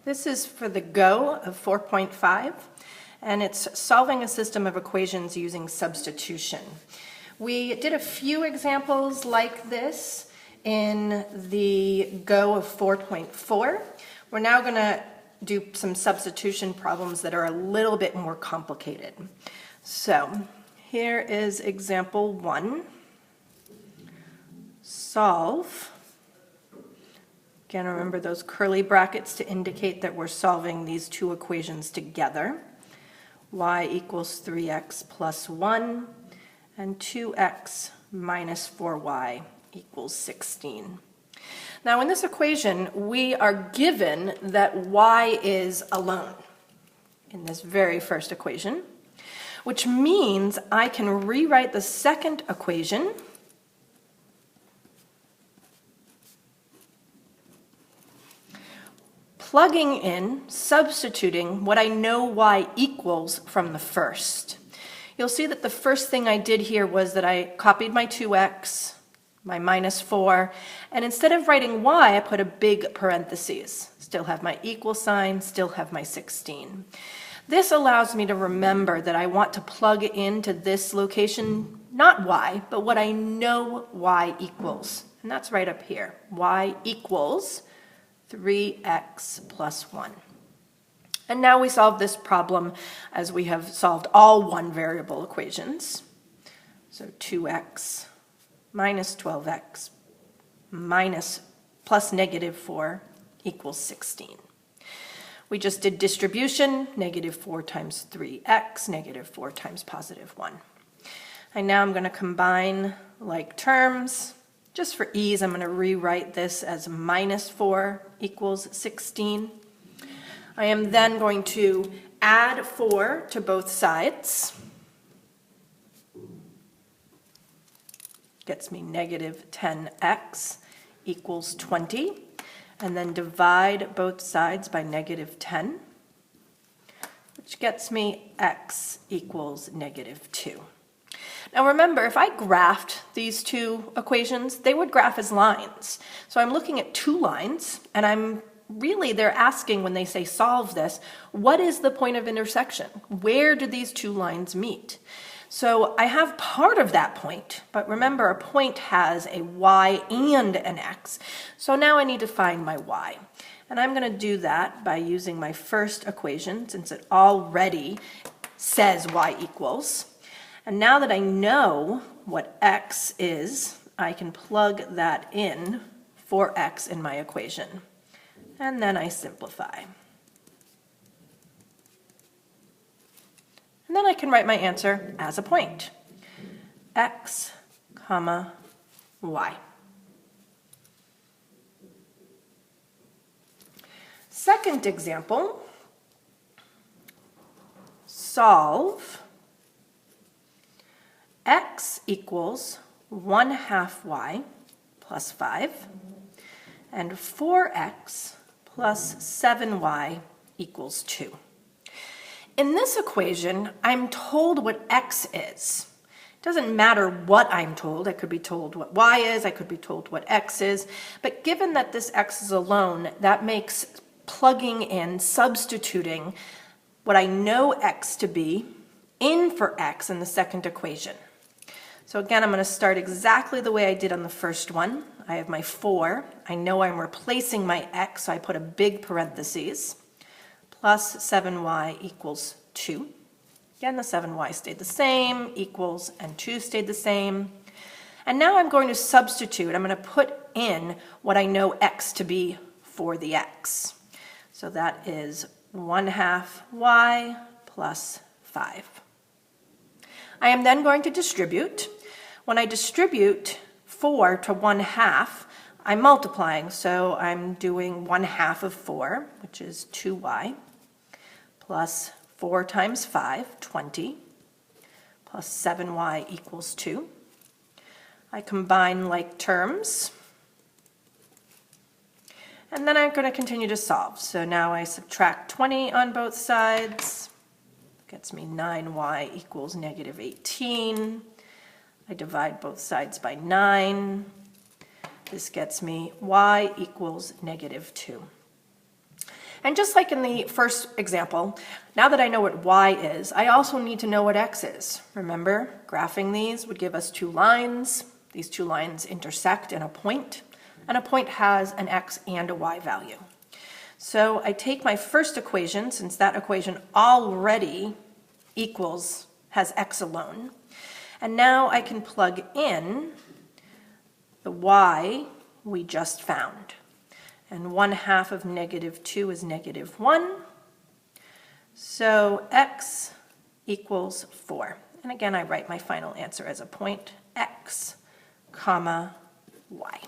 This is for the Go of 4.5, and it's solving a system of equations using substitution. We did a few examples like this in the Go of 4.4. We're now going to do some substitution problems that are a little bit more complicated. So here is example 1. Solve. Again, remember those curly brackets to indicate that we're solving these two equations together. Y equals 3x plus 1 and 2x minus 4y equals 16. Now in this equation, we are given that y is alone in this very first equation, which means I can rewrite the second equation plugging in, substituting what I know y equals from the first. You'll see that the first thing I did here was that I copied my 2x, my minus 4, and instead of writing y, I put a big parentheses. Still have my equal sign, still have my 16. This allows me to remember that I want to plug into this location, not y, but what I know y equals. And that's right up here. Y equals 3x plus 1. And now we solve this problem as we have solved all one variable equations. So 2x minus 12x minus plus negative 4 equals 16. We just did distribution, negative 4 times 3x, negative 4 times positive 1. And now I'm going to combine like terms. Just for ease, I'm going to rewrite this as minus 4 equals 16. I am then going to add 4 to both sides. Gets me negative 10x equals 20. And then divide both sides by negative 10, which gets me x equals negative 2. Now remember, if I graphed these two equations, they would graph as lines. So I'm looking at two lines, and they're asking when they say solve this, what is the point of intersection? Where do these two lines meet? So I have part of that point, but remember a point has a y and an x. So now I need to find my y. And I'm going to do that by using my first equation, since it already says y equals. And now that I know what x is, I can plug that in for x in my equation. And then I simplify. And then I can write my answer as a point. X, comma, y. Second example, solve x equals 1/2 y plus 5 and 4x plus 7y equals 2. In this equation, I'm told what x is. It doesn't matter what I'm told. I could be told what y is, I could be told what x is, but given that this x is alone, that makes plugging in, substituting what I know x to be in for x in the second equation. So again, I'm going to start exactly the way I did on the first one. I have my 4. I know I'm replacing my x, so I put a big parentheses. Plus 7y equals 2. Again, the 7y stayed the same, equals, and 2 stayed the same. And now I'm going to substitute. I'm going to put in what I know x to be for the x. So that is 1/2 y plus 5. I am then going to distribute. When I distribute 4 to 1/2, I'm multiplying, so I'm doing 1/2 of 4, which is 2y, plus 4 times 5, 20, plus 7y equals 2. I combine like terms, and then I'm going to continue to solve. So now I subtract 20 on both sides, gets me 9y equals negative 18. I divide both sides by 9. This gets me y equals negative 2. And just like in the first example, now that I know what y is, I also need to know what x is. Remember, graphing these would give us two lines. These two lines intersect in a point has an x and a y value. So I take my first equation, since that equation already has x alone, and now I can plug in the y we just found. And 1/2 of -2 is -1. So x equals 4. And again, I write my final answer as a point x, comma, y.